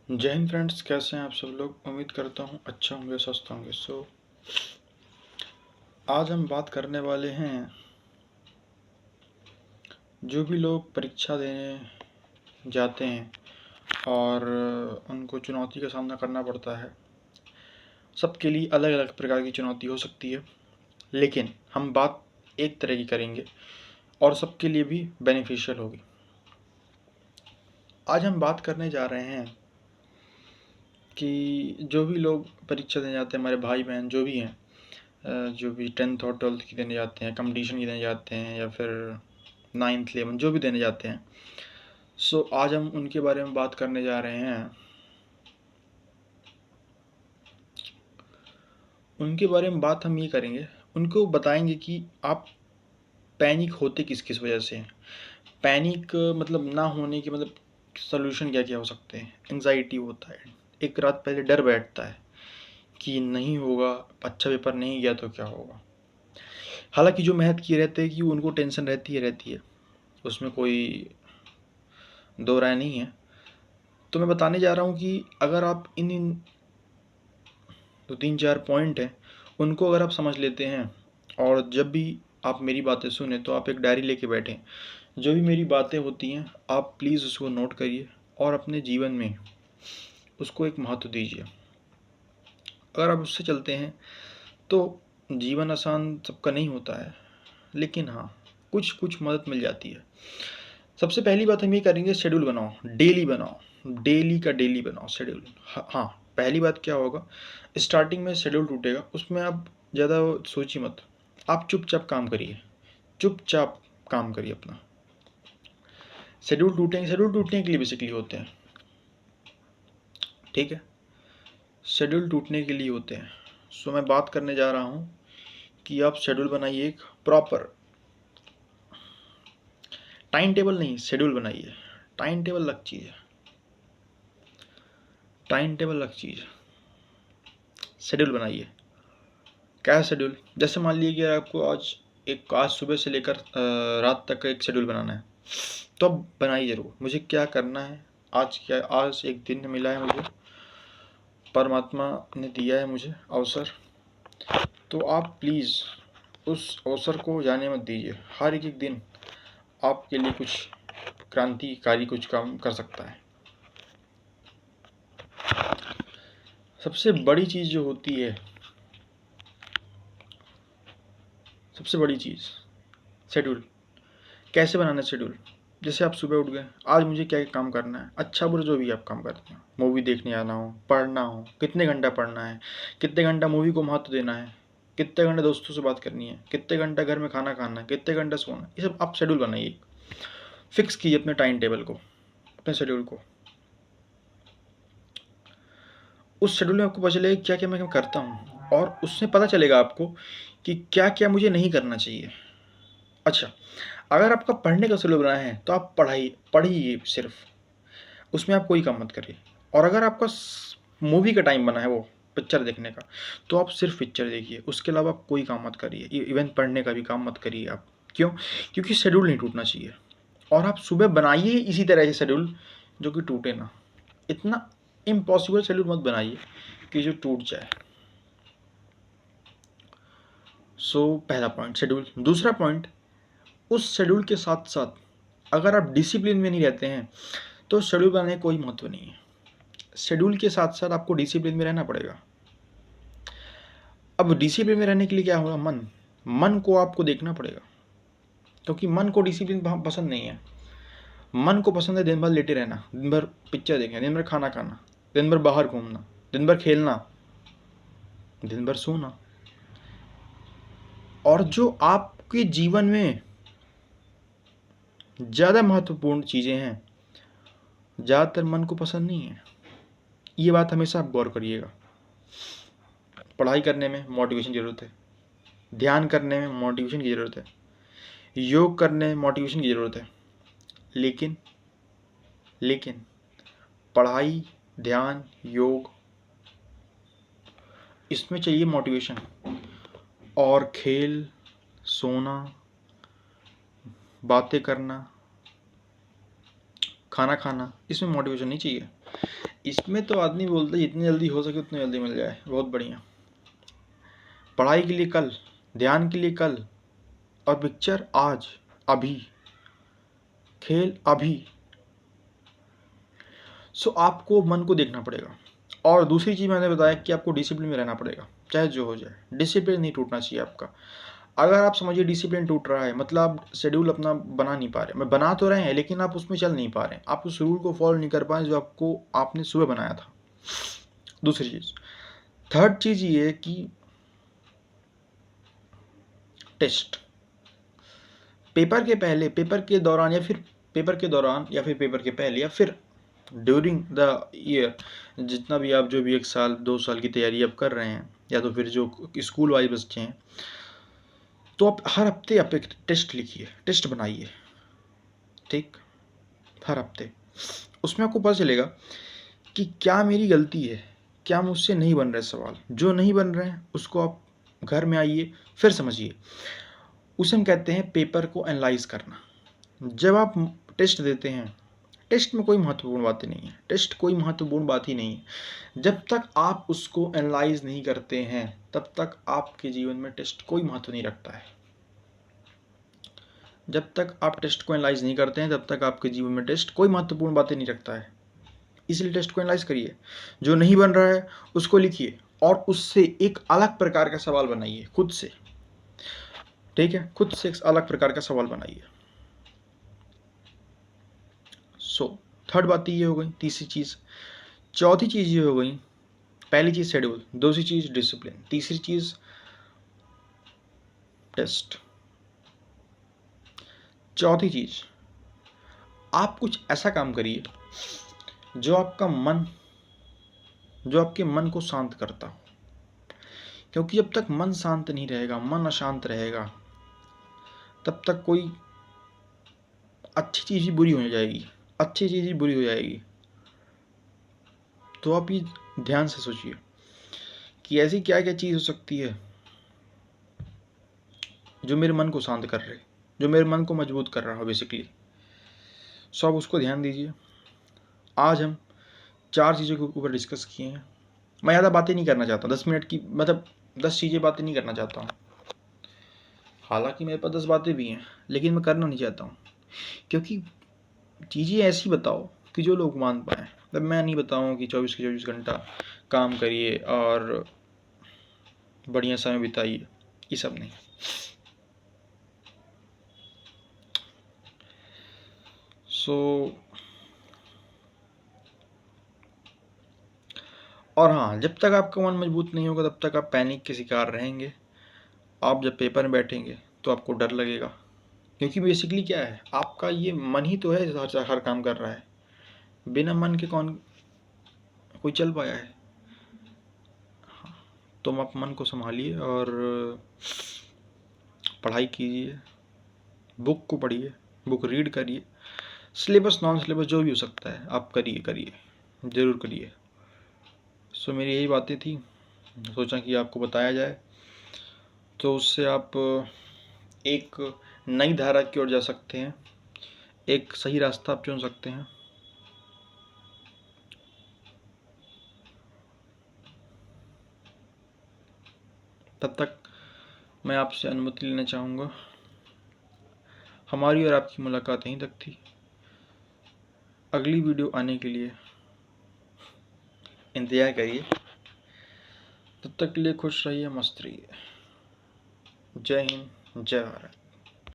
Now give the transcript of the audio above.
जय हिंद फ्रेंड्स, कैसे हैं आप सब लोग। उम्मीद करता हूँ अच्छा होंगे, स्वस्थ होंगे। आज हम बात करने वाले हैं, जो भी लोग परीक्षा देने जाते हैं और उनको चुनौती का सामना करना पड़ता है। सबके लिए अलग अलग प्रकार की चुनौती हो सकती है, लेकिन हम बात एक तरह की करेंगे और सबके लिए भी बेनिफिशियल होगी। आज हम बात करने जा रहे हैं कि जो भी लोग परीक्षा देने जाते हैं, हमारे भाई बहन जो भी हैं, जो भी 10th और 12th की देने जाते हैं, कंपटीशन की देने जाते हैं, या फिर 9th 11 जो भी देने जाते हैं। आज हम उनके बारे में बात करने जा रहे हैं। उनके बारे में बात हम ये करेंगे, उनको बताएंगे कि आप पैनिक होते किस किस वजह से हैं। पैनिक मतलब ना होने के मतलब सोल्यूशन क्या क्या हो सकते हैं। एंजाइटी होता है, एक रात पहले डर बैठता है कि नहीं होगा, अच्छा पेपर नहीं गया तो क्या होगा। हालांकि जो मेहनत किए रहते हैं कि उनको टेंशन रहती है, उसमें कोई दो राय नहीं है। तो मैं बताने जा रहा हूँ कि अगर आप इन दो तीन चार पॉइंट हैं, उनको अगर आप समझ लेते हैं और जब भी आप मेरी बातें सुने तो आप एक डायरी लेके बैठें। जो भी मेरी बातें होती हैं आप प्लीज़ उसको नोट करिए और अपने जीवन में उसको एक महत्व दीजिए। अगर आप उससे चलते हैं तो जीवन आसान सबका नहीं होता है, लेकिन हाँ, कुछ कुछ मदद मिल जाती है। सबसे पहली बात हम ये करेंगे, शेड्यूल बनाओ, डेली बनाओ, डेली का डेली बनाओ शेड्यूल। हाँ, पहली बात क्या होगा, स्टार्टिंग में शेड्यूल टूटेगा, उसमें आप ज़्यादा सोचिए मत। आप चुपचाप काम करिए, चुपचाप काम करिए अपना। शेड्यूल टूटने के लिए बेसिकली होते हैं, ठीक है, शेड्यूल टूटने के लिए होते हैं। मैं बात करने जा रहा हूँ कि आप शेड्यूल बनाइए, एक प्रॉपर टाइम टेबल नहीं, शेड्यूल बनाइए। टाइम टेबल अलग चीज़ है, टाइम टेबल अलग चीज़ है, शेड्यूल बनाइए। क्या है शेड्यूल? जैसे मान लीजिए कि आपको आज सुबह से लेकर रात तक का एक शेड्यूल बनाना है, तो अब बनाइए ज़रूर, मुझे क्या करना है आज। क्या आज एक दिन मिला है मुझे, परमात्मा ने दिया है मुझे अवसर, तो आप प्लीज़ उस अवसर को जाने मत दीजिए। हर एक दिन आपके लिए कुछ क्रांतिकारी कुछ काम कर सकता है। सबसे बड़ी चीज़ जो होती है, सबसे बड़ी चीज़ शेड्यूल। कैसे बनाना है शेड्यूल? जैसे आप सुबह उठ गए, आज मुझे क्या काम करना है, अच्छा बुरा जो भी आप काम करते हैं, मूवी देखने जाना हो, पढ़ना हो, कितने घंटा पढ़ना है, कितने घंटा मूवी को महत्व देना है, कितने घंटे दोस्तों से बात करनी है, कितने घंटा घर में खाना खाना है, कितने घंटा सोना है, ये सब आप शेड्यूल बनाइए। फिक्स कीजिए अपने टाइम टेबल को, अपने शेड्यूल को। उस शेड्यूल में आपको पता चलेगा क्या क्या मैं करता हूँ, और उससे पता चलेगा आपको कि क्या क्या मुझे नहीं करना चाहिए। अच्छा, अगर आपका पढ़ने का शेड्यूल बना है तो आप पढ़िए सिर्फ, उसमें आप कोई काम मत करिए। और अगर आपका मूवी का टाइम बना है, वो पिक्चर देखने का, तो आप सिर्फ पिक्चर देखिए, उसके अलावा आप कोई काम मत करिए। इवन पढ़ने का भी काम मत करिए आप। क्यों? क्योंकि शेड्यूल नहीं टूटना चाहिए। और आप सुबह बनाइए इसी तरह से शेड्यूल जो कि टूटे ना। इतना इम्पॉसिबल शेड्यूल मत बनाइए कि जो टूट जाए। पहला पॉइंट शेड्यूल। दूसरा पॉइंट, उस शेड्यूल के साथ साथ अगर आप डिसिप्लिन में नहीं रहते हैं तो शेड्यूल बनाने का कोई महत्व नहीं है। शेड्यूल के साथ साथ आपको डिसिप्लिन में रहना पड़ेगा। अब डिसिप्लिन में रहने के लिए क्या होगा, मन को आपको देखना पड़ेगा, क्योंकि मन को डिसिप्लिन पसंद नहीं है। मन को पसंद है दिन भर लेटे रहना, दिन भर पिक्चर देखना, दिन भर खाना खाना, दिन भर बाहर घूमना, दिन भर खेलना, दिन भर सोना। और जो आपके जीवन में ज़्यादा महत्वपूर्ण चीज़ें हैं, ज़्यादातर मन को पसंद नहीं है। ये बात हमेशा आप गौर करिएगा। पढ़ाई करने में मोटिवेशन की ज़रूरत है, ध्यान करने में मोटिवेशन की ज़रूरत है, योग करने में मोटिवेशन की ज़रूरत है, लेकिन पढ़ाई, ध्यान, योग, इसमें चाहिए मोटिवेशन। और खेल, सोना, बातें करना, खाना खाना, इसमें मोटिवेशन नहीं चाहिए। इसमें तो आदमी बोलता है जितनी जल्दी हो सके उतनी जल्दी मिल जाए, बहुत बढ़िया। पढ़ाई के लिए कल, ध्यान के लिए कल, और पिक्चर आज, अभी, खेल अभी। सो आपको मन को देखना पड़ेगा। और दूसरी चीज़ मैंने बताया कि आपको डिसिप्लिन में रहना पड़ेगा, चाहे जो हो जाए। डिसिप्लिन नहीं टूटना चाहिए आपका। अगर आप समझिए डिसिप्लिन टूट रहा है, मतलब आप शेड्यूल अपना बना नहीं पा रहे, मैं बना तो रहे हैं लेकिन आप उसमें चल नहीं पा रहे, आप उस रूल को फॉलो नहीं कर पाए जो आपने सुबह बनाया था। दूसरी चीज़, थर्ड चीज़ ये है कि टेस्ट, पेपर के पहले, पेपर के दौरान, या फिर पेपर के दौरान, या फिर पेपर के पहले, या फिर ड्यूरिंग द ईयर, जितना भी आप जो भी 1 साल 2 साल की तैयारी आप कर रहे हैं, या तो फिर जो स्कूल वाइज बच्चे हैं, तो आप हर हफ्ते आप एक टेस्ट लिखिए, टेस्ट बनाइए, ठीक, हर हफ्ते। उसमें आपको पता चलेगा कि क्या मेरी गलती है, क्या मुझसे नहीं बन रहे सवाल, जो नहीं बन रहे हैं उसको आप घर में आइए फिर समझिए। उसे हम कहते हैं पेपर को एनालाइज करना। जब आप टेस्ट देते हैं, टेस्ट में कोई महत्वपूर्ण बातें नहीं है, टेस्ट कोई महत्वपूर्ण बात ही नहीं है। जब तक आप उसको एनालाइज नहीं करते हैं तब तक आपके जीवन में टेस्ट कोई महत्व नहीं रखता है। जब तक आप टेस्ट को एनालाइज नहीं करते हैं तब तक आपके जीवन में टेस्ट कोई महत्वपूर्ण बातें नहीं रखता है। इसलिए टेस्ट को एनालाइज करिए, जो नहीं बन रहा है उसको लिखिए, और उससे एक अलग प्रकार का सवाल बनाइए खुद से, ठीक है, खुद से एक अलग प्रकार का सवाल बनाइए। सो थर्ड बात ये हो गई, तीसरी चीज़। चौथी चीज़ ये हो गई, पहली चीज़ शेड्यूल, दूसरी चीज़ डिसिप्लिन, तीसरी चीज़ टेस्ट। चौथी चीज़, आप कुछ ऐसा काम करिए जो आपका मन, जो आपके मन को शांत करता हो, क्योंकि जब तक मन शांत नहीं रहेगा, मन अशांत रहेगा, तब तक कोई अच्छी चीज़ ही बुरी हो जाएगी, अच्छी चीज़ ही बुरी हो जाएगी। तो आप ये ध्यान से सोचिए कि ऐसी क्या क्या चीज़ हो सकती है जो मेरे मन को शांत कर रहे, जो मेरे मन को मजबूत कर रहा हो बेसिकली। सो आप उसको ध्यान दीजिए। आज हम 4 चीज़ों के ऊपर डिस्कस किए हैं। मैं ज़्यादा बातें नहीं करना चाहता, 10 मिनट की, मतलब 10 चीज़ें बातें नहीं करना चाहता हूँ। हालांकि मेरे पास 10 बातें भी हैं लेकिन मैं करना नहीं चाहता हूँ, क्योंकि चीज़ें ऐसी बताओ कि जो लोग मान पाएँ। तब मैं नहीं बताऊँ कि 24 के 24 घंटा काम करिए और बढ़िया समय बिताइए, ये सब नहीं। सो और हाँ, जब तक आपका मन मजबूत नहीं होगा तब तक आप पैनिक के शिकार रहेंगे। आप जब पेपर में बैठेंगे तो आपको डर लगेगा, क्योंकि बेसिकली क्या है, आपका ये मन ही तो है जो हर काम कर रहा है। बिना मन के कौन कोई चल पाया है। तो आप मन को संभालिए और पढ़ाई कीजिए, बुक को पढ़िए, बुक रीड करिए, सिलेबस नॉन सिलेबस जो भी हो सकता है आप करिए, करिए, ज़रूर करिए। सो मेरी यही बातें थी, सोचा कि आपको बताया जाए, तो उससे आप एक नई धारा की ओर जा सकते हैं, एक सही रास्ता आप चुन सकते हैं। तब तक मैं आपसे अनुमति लेना चाहूँगा। हमारी और आपकी मुलाकात यहीं तक थी। अगली वीडियो आने के लिए इंतज़ार करिए। तब तक के लिए खुश रहिए, मस्त रहिए। जय हिंद, जय भारत।